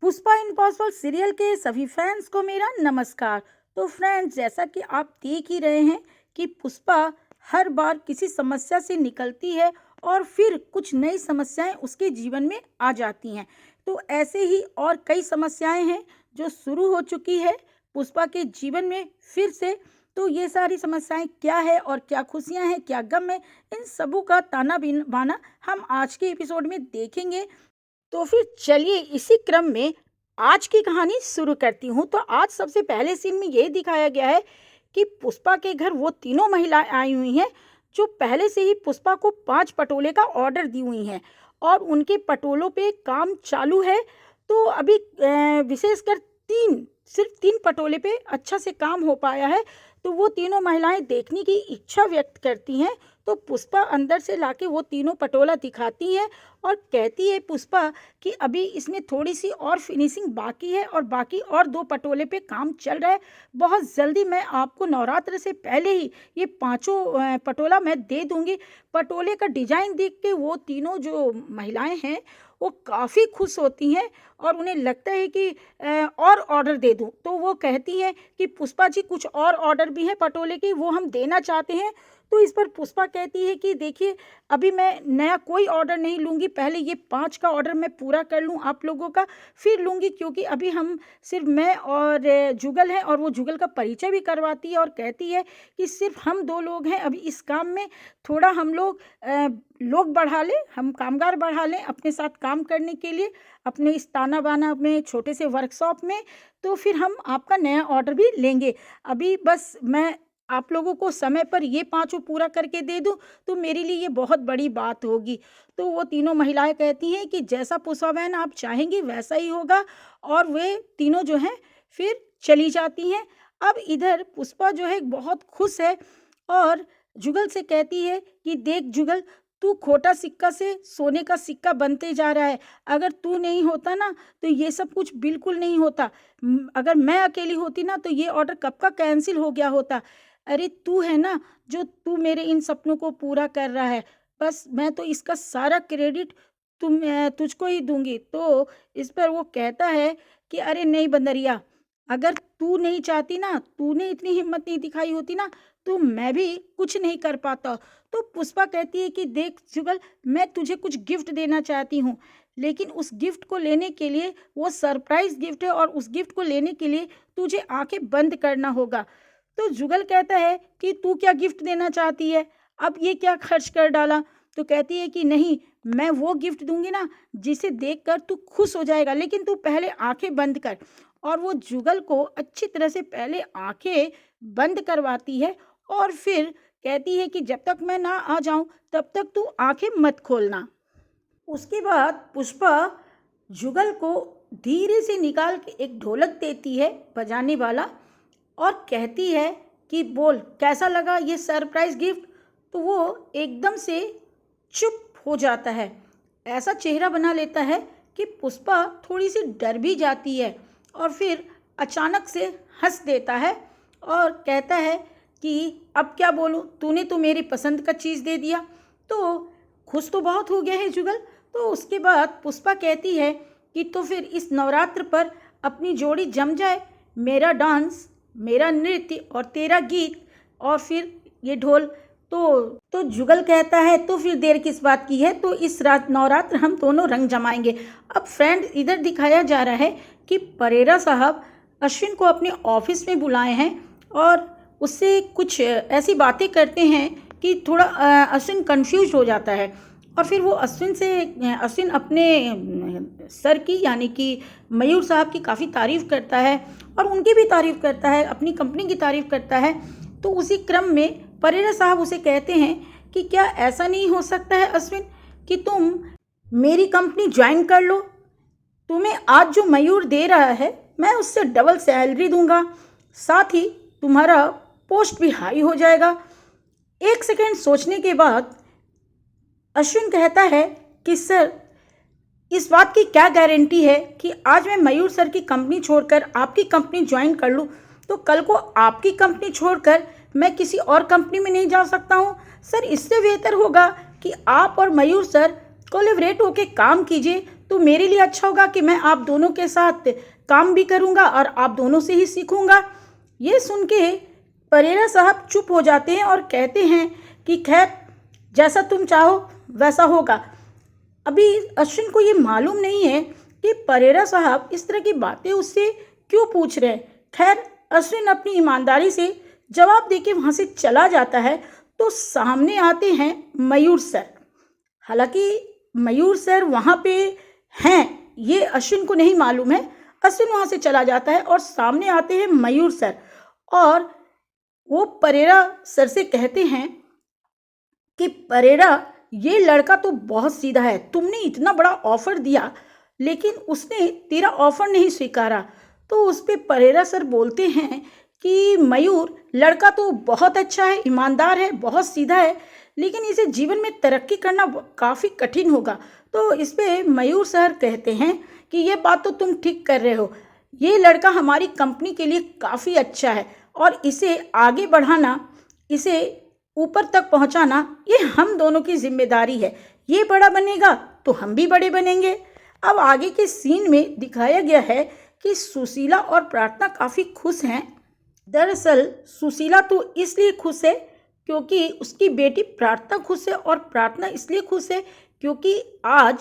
Pushpa impossible serial के सभी fans को मेरा नमस्कार। तो फ्रेंड्स, जैसा कि आप देख ही रहे हैं कि पुष्पा हर बार किसी समस्या से निकलती है और फिर कुछ नई समस्याएं उसके जीवन में आ जाती हैं। तो ऐसे ही और कई समस्याएं हैं जो शुरू हो चुकी है पुष्पा के जीवन में फिर से। तो ये सारी समस्याएं क्या है और क्या खुशियां हैं, क्या गम है, इन सबों का ताना बाना हम आज के एपिसोड में देखेंगे। तो फिर चलिए इसी क्रम में आज की कहानी शुरू करती हूँ। तो आज सबसे पहले सीन में ये दिखाया गया है कि पुष्पा के घर वो तीनों महिलाएं आई हुई हैं जो पहले से ही पुष्पा को 5 पटोले का ऑर्डर दी हुई हैं और उनके पटोलों पे काम चालू है। तो अभी विशेषकर सिर्फ 3 पटोले पे अच्छा से काम हो पाया है। तो वो तीनों महिलाएं देखने की इच्छा व्यक्त करती हैं। तो पुष्पा अंदर से लाके वो तीनों पटोला दिखाती हैं और कहती है पुष्पा कि अभी इसमें थोड़ी सी और फिनिशिंग बाकी है और बाकी और 2 पटोले पे काम चल रहा है। बहुत जल्दी मैं आपको नवरात्र से पहले ही ये 5 पटोला मैं दे दूंगी। पटोले का डिजाइन देख के वो तीनों जो महिलाएं हैं वो काफ़ी खुश होती हैं और उन्हें लगता है कि और ऑर्डर दे दूं। तो वो कहती हैं कि पुष्पा जी, कुछ और ऑर्डर भी हैं पटोले के, वो हम देना चाहते हैं। तो इस पर पुष्पा कहती है कि देखिए, अभी मैं नया कोई ऑर्डर नहीं लूँगी, पहले ये 5 का ऑर्डर मैं पूरा कर लूँ आप लोगों का, फिर लूँगी। क्योंकि अभी हम सिर्फ मैं और जुगल हैं और वो जुगल का परिचय भी करवाती है और कहती है कि सिर्फ हम 2 लोग हैं अभी इस काम में। थोड़ा हम लोग बढ़ा लें, हम कामगार बढ़ा लें अपने साथ काम करने के लिए अपने इस ताना बाना में छोटे से वर्कशॉप में। तो फिर हम आपका नया ऑर्डर भी लेंगे। अभी बस मैं आप लोगों को समय पर ये 5 पूरा करके दे दूं तो मेरे लिए ये बहुत बड़ी बात होगी। तो वो तीनों महिलाएं कहती हैं कि जैसा पुष्पा बहन आप चाहेंगी वैसा ही होगा और वे तीनों जो हैं फिर चली जाती हैं। अब इधर पुष्पा जो है बहुत खुश है और जुगल से कहती है कि देख जुगल, तू खोटा सिक्का से सोने का सिक्का बनते जा रहा है। अगर तू नहीं होता ना तो ये सब कुछ बिल्कुल नहीं होता। अगर मैं अकेली होती ना तो ये ऑर्डर कब का कैंसिल हो गया होता। अरे तू है ना, जो तू मेरे इन सपनों को पूरा कर रहा है, बस मैं तो इसका सारा क्रेडिट तुझको ही दूंगी। तो इस पर वो कहता है कि अरे नहीं बंदरिया, अगर तू नहीं चाहती ना, तूने इतनी हिम्मत नहीं दिखाई होती ना, तो मैं भी कुछ नहीं कर पाता। तो पुष्पा कहती है कि देख जुगल, मैं तुझे कुछ गिफ्ट देना चाहती हूँ, लेकिन उस गिफ्ट को लेने के लिए वो सरप्राइज गिफ्ट है और उस गिफ्ट को लेने के लिए तुझे आंखें बंद करना होगा। तो जुगल कहता है कि तू क्या गिफ्ट देना चाहती है, अब ये क्या खर्च कर डाला। तो कहती है कि नहीं, मैं वो गिफ्ट दूंगी ना जिसे देखकर तू खुश हो जाएगा, लेकिन तू पहले आंखें बंद कर। और वो जुगल को अच्छी तरह से पहले आंखें बंद करवाती है और फिर कहती है कि जब तक मैं ना आ जाऊं तब तक तू आंखें मत खोलना। उसके बाद पुष्पा जुगल को धीरे से निकाल के एक ढोलक देती है बजाने वाला और कहती है कि बोल कैसा लगा ये सरप्राइज गिफ्ट। तो वो एकदम से चुप हो जाता है, ऐसा चेहरा बना लेता है कि पुष्पा थोड़ी सी डर भी जाती है और फिर अचानक से हंस देता है और कहता है कि अब क्या बोलूँ, तूने तो मेरी पसंद का चीज़ दे दिया। तो खुश तो बहुत हो गया है जुगल। तो उसके बाद पुष्पा कहती है कि तो फिर इस नवरात्र पर अपनी जोड़ी जम जाए, मेरा डांस, मेरा नृत्य और तेरा गीत और फिर ये ढोल। तो जुगल कहता है तो फिर देर किस बात की है, तो इस रात नवरात्र हम दोनों रंग जमाएंगे। अब फ्रेंड, इधर दिखाया जा रहा है कि परेरा साहब अश्विन को अपने ऑफिस में बुलाए हैं और उससे कुछ ऐसी बातें करते हैं कि थोड़ा अश्विन कंफ्यूज हो जाता है। और फिर वो अश्विन अपने सर की यानी कि मयूर साहब की काफ़ी तारीफ़ करता है और उनकी भी तारीफ़ करता है, अपनी कंपनी की तारीफ़ करता है। तो उसी क्रम में परेरा साहब उसे कहते हैं कि क्या ऐसा नहीं हो सकता है अश्विन कि तुम मेरी कंपनी ज्वाइन कर लो। तुम्हें आज जो मयूर दे रहा है मैं उससे डबल सैलरी दूंगा, साथ ही तुम्हारा पोस्ट भी हाई हो जाएगा। एक सेकेंड सोचने के बाद अश्विन कहता है कि सर, इस बात की क्या गारंटी है कि आज मैं मयूर सर की कंपनी छोड़कर आपकी कंपनी ज्वाइन कर लूँ तो कल को आपकी कंपनी छोड़कर मैं किसी और कंपनी में नहीं जा सकता हूँ। सर, इससे बेहतर होगा कि आप और मयूर सर कोलैबोरेट होकर काम कीजिए तो मेरे लिए अच्छा होगा कि मैं आप दोनों के साथ काम भी करूँगा और आप दोनों से ही सीखूँगा। ये सुन के परेरा साहब चुप हो जाते हैं और कहते हैं कि खैर, जैसा तुम चाहो वैसा होगा। अभी अश्विन को ये मालूम नहीं है कि परेरा साहब इस तरह की बातें उससे क्यों पूछ रहे हैं। खैर, अश्विन अपनी ईमानदारी से जवाब देके वहाँ से चला जाता है। तो सामने आते हैं मयूर सर। हालांकि मयूर सर वहाँ पे हैं, ये अश्विन को नहीं मालूम है। अश्विन वहाँ से चला जाता है और सामने आते हैं मयूर सर, और वो परेरा सर से कहते हैं कि परेरा, ये लड़का तो बहुत सीधा है। तुमने इतना बड़ा ऑफर दिया लेकिन उसने तेरा ऑफर नहीं स्वीकारा। तो उस पे परेरा सर बोलते हैं कि मयूर, लड़का तो बहुत अच्छा है, ईमानदार है, बहुत सीधा है, लेकिन इसे जीवन में तरक्की करना काफ़ी कठिन होगा। तो इस पे मयूर सर कहते हैं कि ये बात तो तुम ठीक कर रहे हो। ये लड़का हमारी कंपनी के लिए काफ़ी अच्छा है और इसे आगे बढ़ाना, इसे ऊपर तक पहुंचाना, ये हम दोनों की जिम्मेदारी है। ये बड़ा बनेगा तो हम भी बड़े बनेंगे। अब आगे के सीन में दिखाया गया है कि सुशीला और प्रार्थना काफ़ी खुश हैं। दरअसल सुशीला तो इसलिए खुश है क्योंकि उसकी बेटी प्रार्थना खुश है, और प्रार्थना इसलिए खुश है क्योंकि आज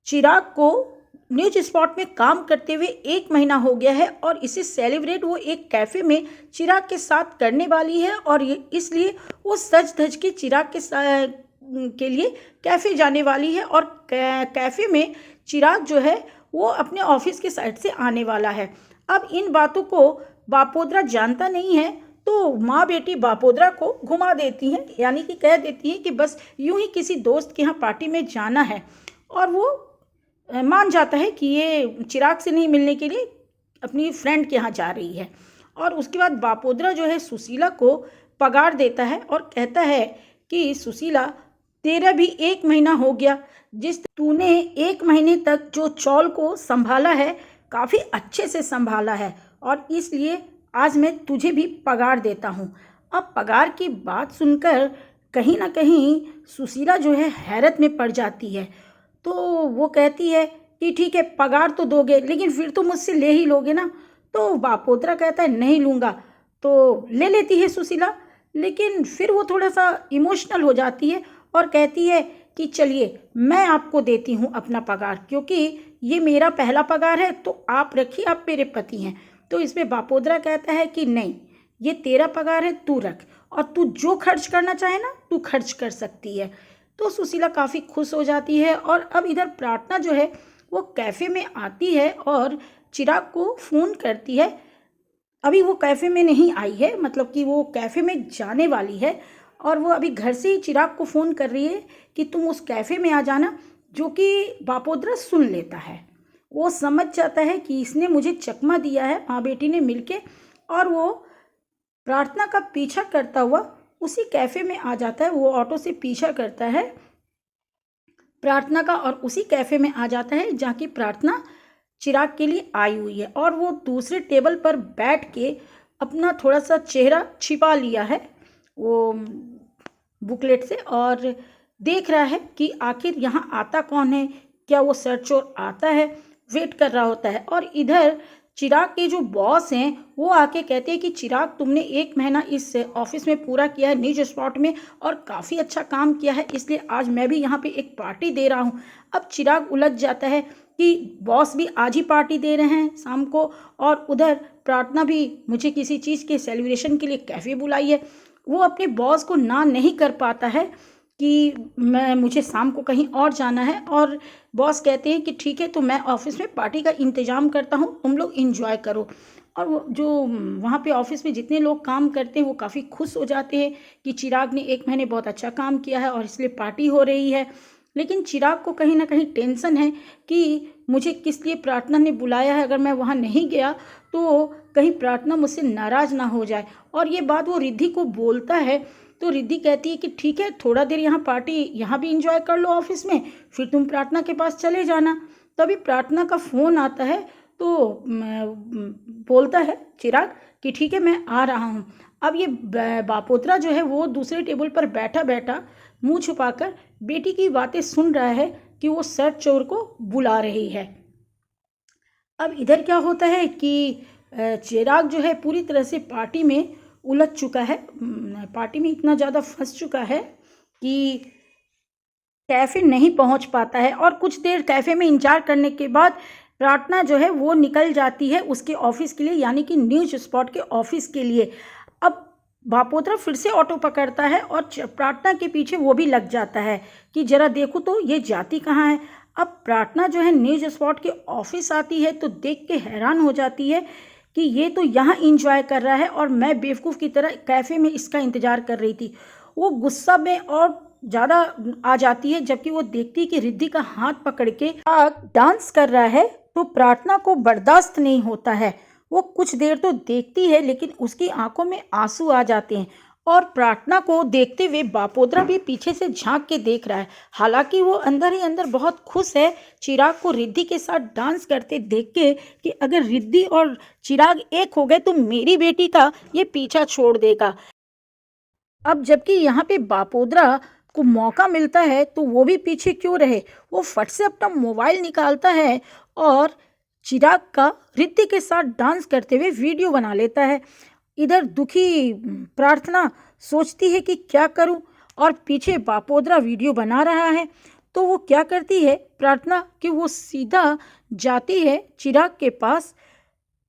चिराग को न्यूज स्पॉट में काम करते हुए 1 महीना हो गया है, और इसे सेलिब्रेट वो एक कैफ़े में चिराग के साथ करने वाली है। और ये इसलिए वो सज धज के चिराग के लिए कैफ़े जाने वाली है, और कैफ़े में चिराग जो है वो अपने ऑफिस के साइड से आने वाला है। अब इन बातों को बापोद्रा जानता नहीं है, तो माँ बेटी बापोद्रा को घुमा देती हैं, यानी कि कह देती हैं कि बस यूं ही किसी दोस्त के यहाँ पार्टी में जाना है, और वो मान जाता है कि ये चिराग से नहीं मिलने के लिए अपनी फ्रेंड के यहाँ जा रही है। और उसके बाद बापोद्रा जो है सुशीला को पगार देता है और कहता है कि सुशीला, तेरा भी 1 महीना हो गया, जिस तूने 1 महीने तक जो चौल को संभाला है काफ़ी अच्छे से संभाला है, और इसलिए आज मैं तुझे भी पगार देता हूँ। अब पगार की बात सुनकर कहीं ना कहीं सुशीला जो है हैरत में पड़ जाती है। तो वो कहती है कि ठीक है, पगार तो दोगे, लेकिन फिर तो मुझसे ले ही लोगे ना। तो बापोद्रा कहता है नहीं लूँगा। तो ले लेती है सुशीला, लेकिन फिर वो थोड़ा सा इमोशनल हो जाती है और कहती है कि चलिए मैं आपको देती हूँ अपना पगार, क्योंकि ये मेरा पहला पगार है, तो आप रखिए, आप मेरे पति हैं। तो इसमें बापोद्रा कहता है कि नहीं, ये तेरा पगार है, तू रख, और तू जो खर्च करना चाहे ना तू खर्च कर सकती है। तो सुशीला काफ़ी खुश हो जाती है। और अब इधर प्रार्थना जो है वो कैफ़े में आती है और चिराग को फ़ोन करती है। अभी वो कैफ़े में नहीं आई है, मतलब कि वो कैफ़े में जाने वाली है, और वो अभी घर से ही चिराग को फ़ोन कर रही है कि तुम उस कैफ़े में आ जाना, जो कि बापोद्रा सुन लेता है। वो समझ जाता है कि इसने मुझे चकमा दिया है माँ बेटी ने मिलके, और वो प्रार्थना का पीछा करता हुआ उसी कैफ़े में आ जाता है। वो ऑटो से पीछा करता है प्रार्थना का, और उसी कैफ़े में आ जाता है जहाँ की प्रार्थना चिराग के लिए आई हुई है। और वो दूसरे टेबल पर बैठ के अपना थोड़ा सा चेहरा छिपा लिया है वो बुकलेट से, और देख रहा है कि आखिर यहाँ आता कौन है, क्या वो सर चोर आता है, वेट कर रहा होता है। और इधर चिराग के जो बॉस हैं वो आके कहते हैं कि चिराग, तुमने 1 महीना इस ऑफिस में पूरा किया है न्यूज स्पॉट में, और काफ़ी अच्छा काम किया है, इसलिए आज मैं भी यहाँ पे एक पार्टी दे रहा हूँ। अब चिराग उलझ जाता है कि बॉस भी आज ही पार्टी दे रहे हैं शाम को, और उधर प्रार्थना भी मुझे किसी चीज़ के सेलिब्रेशन के लिए कैफ़े बुलाई है। वो अपने बॉस को ना नहीं कर पाता है कि मुझे शाम को कहीं और जाना है, और बॉस कहते हैं कि ठीक है, तो मैं ऑफिस में पार्टी का इंतज़ाम करता हूँ, तुम लोग इंजॉय करो। और वो जो वहाँ पे ऑफिस में जितने लोग काम करते हैं वो काफ़ी खुश हो जाते हैं कि चिराग ने 1 महीने बहुत अच्छा काम किया है और इसलिए पार्टी हो रही है। लेकिन चिराग को कहीं ना कहीं टेंशन है कि मुझे किस लिए प्रार्थना ने बुलाया है, अगर मैं वहाँ नहीं गया तो कहीं प्रार्थना मुझसे नाराज़ ना हो जाए। और ये बात वो रिद्धि को बोलता है, तो रिद्धि कहती है कि ठीक है, थोड़ा देर यहाँ पार्टी यहाँ भी इंजॉय कर लो ऑफिस में, फिर तुम प्रार्थना के पास चले जाना। तभी प्रार्थना का फ़ोन आता है, तो बोलता है चिराग कि ठीक है, मैं आ रहा हूँ। अब ये बापोद्रा जो है वो दूसरे टेबल पर बैठा बैठा मुंह छुपाकर बेटी की बातें सुन रहा है, कि वो शर्ट चोर को बुला रही है। अब इधर क्या होता है कि चिराग जो है पूरी तरह से पार्टी में उलझ चुका है, पार्टी में इतना ज़्यादा फंस चुका है कि कैफ़े नहीं पहुंच पाता है। और कुछ देर कैफ़े में इंतजार करने के बाद प्रार्थना जो है वो निकल जाती है उसके ऑफिस के लिए, यानी कि न्यूज स्पॉट के ऑफिस के लिए। अब बापोद्रा फिर से ऑटो पकड़ता है और प्रार्थना के पीछे वो भी लग जाता है कि जरा देखो तो ये जाती कहाँ है। अब प्रार्थना जो है न्यूज स्पॉट के ऑफिस आती है तो देख के हैरान हो जाती है कि ये तो यहाँ इंजॉय कर रहा है और मैं बेवकूफ़ की तरह कैफ़े में इसका इंतज़ार कर रही थी। वो गुस्सा में और ज़्यादा आ जाती है जबकि वो देखती है कि रिद्धि का हाथ पकड़ के डांस कर रहा है, तो प्रार्थना को बर्दाश्त नहीं होता है। वो कुछ देर तो देखती है लेकिन उसकी आंखों में आंसू आ जाते हैं और प्रार्थना को देखते हुए बापोद्रा भी पीछे से झांक के देख रहा है। हालांकि वो अंदर ही अंदर बहुत खुश है चिराग को रिद्धि के साथ डांस करते देख के कि अगर रिद्धि और चिराग एक हो गए तो मेरी बेटी का ये पीछा छोड़ देगा। अब जबकि यहाँ पे बापोद्रा को मौका मिलता है तो वो भी पीछे क्यों रहे, वो फट से अपना मोबाइल निकालता है और चिराग का रिद्धि के साथ डांस करते हुए वीडियो बना लेता है। इधर दुखी प्रार्थना सोचती है कि क्या करूं और पीछे बापोद्रा वीडियो बना रहा है। तो वो क्या करती है प्रार्थना कि वो सीधा जाती है चिराग के पास।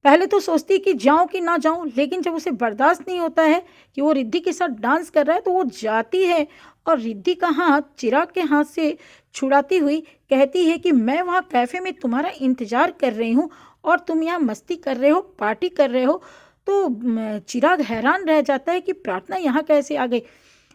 पहले तो सोचती है कि जाऊं कि ना जाऊं, लेकिन जब उसे बर्दाश्त नहीं होता है कि वो रिद्धि के साथ डांस कर रहा है तो वो जाती है और रिद्धि का हाथ चिराग के हाथ से छुड़ाती हुई कहती है कि मैं वहाँ कैफ़े में तुम्हारा इंतज़ार कर रही हूँ और तुम यहाँ मस्ती कर रहे हो, पार्टी कर रहे हो। तो चिराग हैरान रह जाता है कि प्रार्थना यहाँ कैसे आ गई।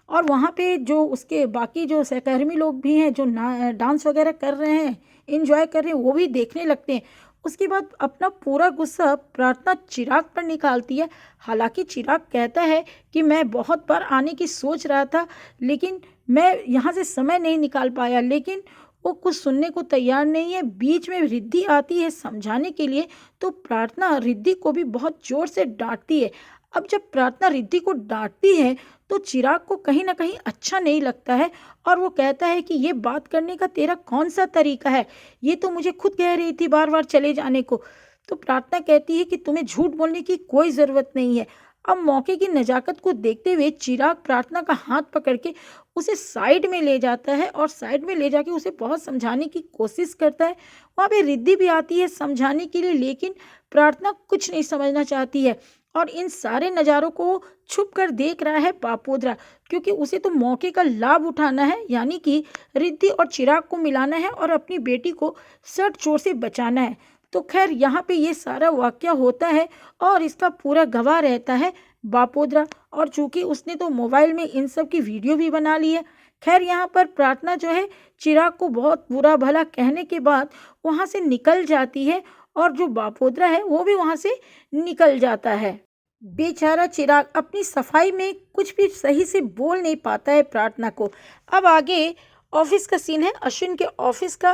और वहाँ पे जो उसके बाकी जो सहकर्मी लोग भी हैं जो डांस वगैरह कर रहे हैं, इंजॉय कर रहे हैं, वो भी देखने लगते हैं। उसके बाद अपना पूरा गुस्सा प्रार्थना चिराग पर निकालती है। हालांकि चिराग कहता है कि मैं बहुत बार आने की सोच रहा था लेकिन मैं यहाँ से समय नहीं निकाल पाया, लेकिन वो कुछ सुनने को तैयार नहीं है। बीच में रिद्धि आती है समझाने के लिए तो प्रार्थना रिद्धि को भी बहुत ज़ोर से डांटती है। अब जब प्रार्थना रिद्धि को डांटती है तो चिराग को कहीं ना कहीं अच्छा नहीं लगता है और वो कहता है कि ये बात करने का तेरा कौन सा तरीका है, ये तो मुझे खुद कह रही थी बार बार चले जाने को। तो प्रार्थना कहती है कि तुम्हें झूठ बोलने की कोई ज़रूरत नहीं है। अब मौके की नज़ाकत को देखते हुए चिराग प्रार्थना का हाथ पकड़ के उसे साइड में ले जाता है और साइड में ले जाके उसे बहुत समझाने की कोशिश करता है। वहाँ पे रिद्धि भी आती है समझाने के लिए लेकिन प्रार्थना कुछ नहीं समझना चाहती है और इन सारे नज़ारों को छुप कर देख रहा है बापोद्रा, क्योंकि उसे तो मौके का लाभ उठाना है, यानी कि रिद्धि और चिराग को मिलाना है और अपनी बेटी को शर्ट चोर से बचाना है। तो खैर यहाँ पे ये सारा वाक़या होता है और इसका पूरा गवाह रहता है बापोद्रा, और चूंकि उसने तो मोबाइल में इन सब की वीडियो भी बना ली है। खैर यहाँ पर प्रार्थना जो है चिराग को बहुत बुरा भला कहने के बाद वहाँ से निकल जाती है और जो बापोद्रा है वो भी वहाँ से निकल जाता है। बेचारा चिराग अपनी सफाई में कुछ भी सही से बोल नहीं पाता है प्रार्थना को। अब आगे ऑफिस का सीन है, अश्विन के ऑफिस का।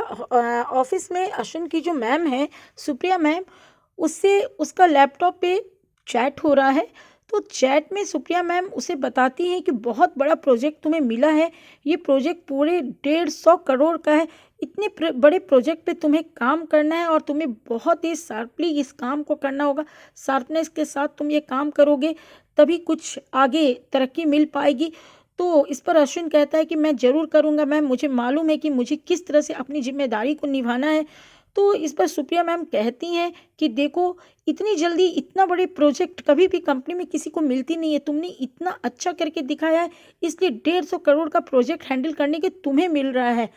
ऑफिस में अश्विन की जो मैम है सुप्रिया मैम, उससे उसका लैपटॉप पे चैट हो रहा है। तो चैट में सुप्रिया मैम उसे बताती हैं कि बहुत बड़ा प्रोजेक्ट तुम्हें मिला है, ये प्रोजेक्ट पूरे 150 करोड़ का है। इतने बड़े प्रोजेक्ट पे तुम्हें काम करना है और तुम्हें बहुत ही शार्पली इस काम को करना होगा। शार्पनेस के साथ तुम ये काम करोगे तभी कुछ आगे तरक्की मिल पाएगी। तो इस पर अश्विन कहता है कि मैं ज़रूर करूँगा मैम, मुझे मालूम है कि मुझे किस तरह से अपनी जिम्मेदारी को निभाना है। तो इस पर सुप्रिया मैम कहती हैं कि देखो, इतनी जल्दी इतना बड़े प्रोजेक्ट कभी भी कंपनी में किसी को मिलती नहीं है, तुमने इतना अच्छा करके दिखाया है इसलिए 150 करोड़ का प्रोजेक्ट हैंडल करने के तुम्हें मिल रहा है।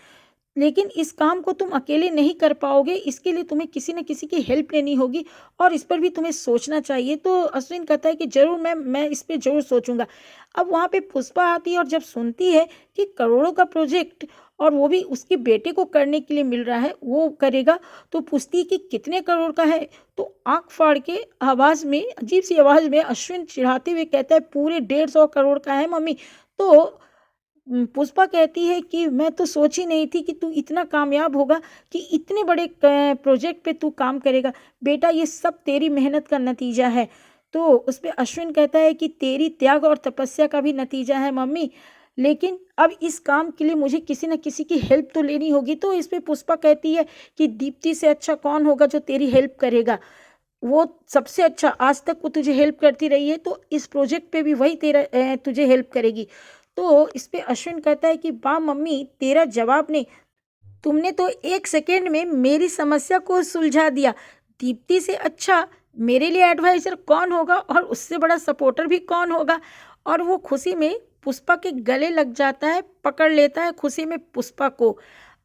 लेकिन इस काम को तुम अकेले नहीं कर पाओगे, इसके लिए तुम्हें किसी न किसी की हेल्प लेनी होगी और इस पर भी तुम्हें सोचना चाहिए। तो अश्विन कहता है कि ज़रूर मैं इस पर ज़रूर सोचूंगा। अब वहाँ पे पुष्पा आती है और जब सुनती है कि करोड़ों का प्रोजेक्ट और वो भी उसके बेटे को करने के लिए मिल रहा है, वो करेगा, तो पूछती है कि कितने करोड़ का है। तो आँख फाड़ के आवाज़ में, अजीब सी आवाज़ में अश्विन चिढ़ाते हुए कहता है पूरे 150 करोड़ का है मम्मी। तो पुष्पा कहती है कि मैं तो सोची नहीं थी कि तू इतना कामयाब होगा, कि इतने बड़े प्रोजेक्ट पे तू काम करेगा। बेटा ये सब तेरी मेहनत का नतीजा है। तो उस पे अश्विन कहता है कि तेरी त्याग और तपस्या का भी नतीजा है मम्मी। लेकिन अब इस काम के लिए मुझे किसी न किसी की हेल्प तो लेनी होगी। तो इस पे पुष्पा कहती है कि दीप्ति से अच्छा कौन होगा जो तेरी हेल्प करेगा। वो सबसे अच्छा, आज तक वो तुझे हेल्प करती रही है, तो इस प्रोजेक्ट पे भी वही तेरा तुझे हेल्प करेगी। तो इस पे अश्विन कहता है कि वाह मम्मी, तेरा जवाब ने, तुमने तो 1 सेकंड में मेरी समस्या को सुलझा दिया। दीप्ति से अच्छा मेरे लिए एडवाइज़र कौन होगा और उससे बड़ा सपोर्टर भी कौन होगा। और वो खुशी में पुष्पा के गले लग जाता है, पकड़ लेता है खुशी में पुष्पा को।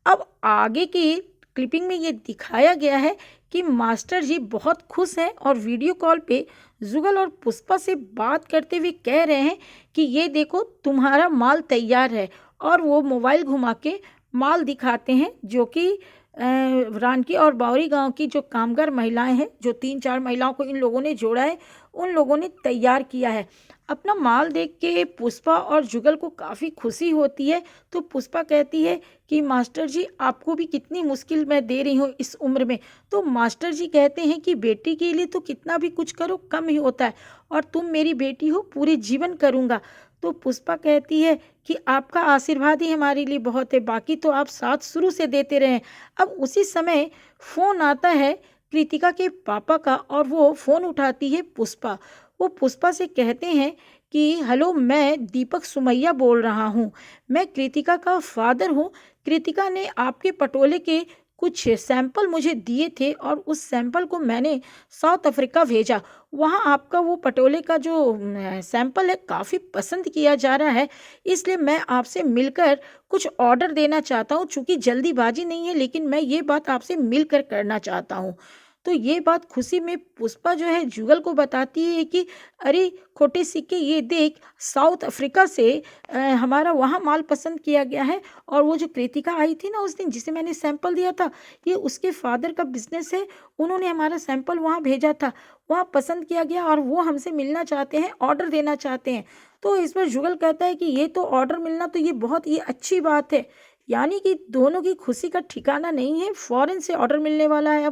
अब आगे की क्लिपिंग में ये दिखाया गया है कि मास्टर जी बहुत खुश हैं और वीडियो कॉल पे जुगल और पुष्पा से बात करते हुए कह रहे हैं कि ये देखो तुम्हारा माल तैयार है। और वो मोबाइल घुमा के माल दिखाते हैं जो कि रानकी और बावरी गांव की जो कामगार महिलाएं हैं, जो 3-4 महिलाओं को इन लोगों ने जोड़ा है, उन लोगों ने तैयार किया है। अपना माल देख के पुष्पा और जुगल को काफ़ी खुशी होती है। तो पुष्पा कहती है कि मास्टर जी आपको भी कितनी मुश्किल मैं दे रही हूँ इस उम्र में। तो मास्टर जी कहते हैं कि बेटी के लिए तो कितना भी कुछ करो कम ही होता है, और तुम मेरी बेटी हो, पूरे जीवन करूँगा। तो पुष्पा कहती है कि आपका आशीर्वाद ही हमारे लिए बहुत है, बाकी तो आप साथ शुरू से देते रहे। अब उसी समय फ़ोन आता है कृतिका के पापा का, और वो फ़ोन उठाती है पुष्पा। वो पुष्पा से कहते हैं कि हेलो, मैं दीपक सुमैया बोल रहा हूँ, मैं कृतिका का फादर हूँ। कृतिका ने आपके पटोले के कुछ सैंपल मुझे दिए थे और उस सैंपल को मैंने साउथ अफ्रीका भेजा। वहाँ आपका वो पटोले का जो सैंपल है काफ़ी पसंद किया जा रहा है, इसलिए मैं आपसे मिलकर कुछ ऑर्डर देना चाहता हूँ। चूँकि जल्दीबाजी नहीं है, लेकिन मैं ये बात आपसे मिलकर करना चाहता हूँ। तो ये बात खुशी में पुष्पा जो है जुगल को बताती है कि अरे खोटे सिक्के, ये देख साउथ अफ्रीका से हमारा वहाँ माल पसंद किया गया है। और वो जो कृतिका आई थी ना उस दिन, जिसे मैंने सैंपल दिया था, ये उसके फादर का बिजनेस है। उन्होंने हमारा सैंपल वहाँ भेजा था, वहाँ पसंद किया गया और वो हमसे मिलना चाहते हैं, ऑर्डर देना चाहते हैं। तो इस पर जुगल कहता है कि ये तो ऑर्डर मिलना तो ये बहुत ये अच्छी बात है। यानी कि दोनों की खुशी का ठिकाना नहीं है, फ़ौरन से ऑर्डर मिलने वाला है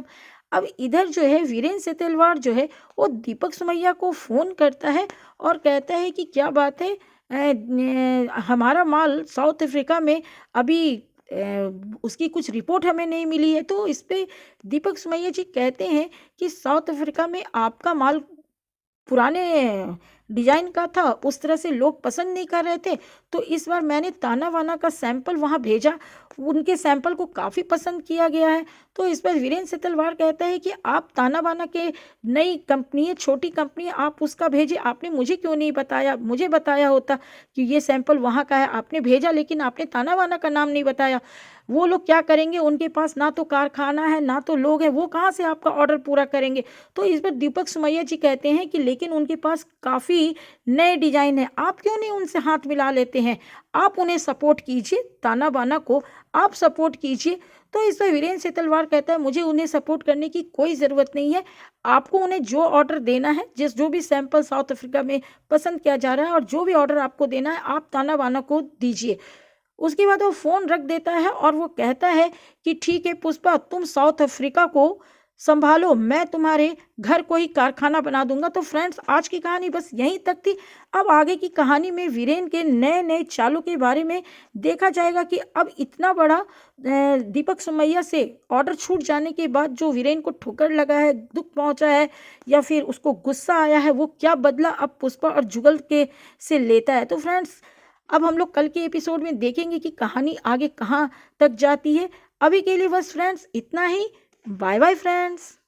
अब इधर जो है वीरेंद्र सेतलवार जो है वो दीपक सुमैया को फ़ोन करता है और कहता है कि क्या बात है, हमारा माल साउथ अफ्रीका में अभी उसकी कुछ रिपोर्ट हमें नहीं मिली है। तो इस पे दीपक सुमैया जी कहते हैं कि साउथ अफ्रीका में आपका माल पुराने डिजाइन का था, उस तरह से लोग पसंद नहीं कर रहे थे। तो इस बार मैंने ताना वाना का सैंपल वहाँ भेजा, उनके सैंपल को काफ़ी पसंद किया गया है। तो इस पर वीरेंद्र सेतलवार कहता है कि आप ताना वाना के नई कंपनी है, छोटी कंपनी है, आप उसका भेजिए, आपने मुझे क्यों नहीं बताया, मुझे बताया होता कि ये सैंपल वहाँ का है। आपने भेजा लेकिन आपने ताना वाना का नाम नहीं बताया। वो लोग क्या करेंगे, उनके पास ना तो कारखाना है ना तो लोग हैं, वो कहाँ से आपका ऑर्डर पूरा करेंगे। तो इस पर दीपक सुमैया जी कहते हैं कि लेकिन उनके पास काफ़ी नए डिजाइन है, आप क्यों नहीं उनसे हाथ मिला लेते हैं, आप उन्हें सपोर्ट कीजिए, ताना बाना को आप सपोर्ट कीजिए। तो इस पर वीरेंद्र सेतलवार कहता है मुझे उन्हें सपोर्ट करने की कोई ज़रूरत नहीं है, आपको उन्हें जो ऑर्डर देना है, जो भी सैंपल साउथ अफ्रीका में पसंद किया जा रहा है और जो भी ऑर्डर आपको देना है, आप ताना बाना को दीजिए। उसके बाद वो फ़ोन रख देता है और वो कहता है कि ठीक है पुष्पा, तुम साउथ अफ्रीका को संभालो, मैं तुम्हारे घर को ही कारखाना बना दूंगा। तो फ्रेंड्स, आज की कहानी बस यहीं तक थी। अब आगे की कहानी में वीरेन के नए नए चालों के बारे में देखा जाएगा कि अब इतना बड़ा दीपक सुमैया से ऑर्डर छूट जाने के बाद जो वीरेन को ठोकर लगा है, दुख पहुंचा है या फिर उसको गुस्सा आया है, वो क्या बदला अब पुष्पा और जुगल के से लेता है। तो फ्रेंड्स, अब हम लोग कल के एपिसोड में देखेंगे कि कहानी आगे कहाँ तक जाती है। अभी के लिए बस फ्रेंड्स इतना ही। Bye bye friends.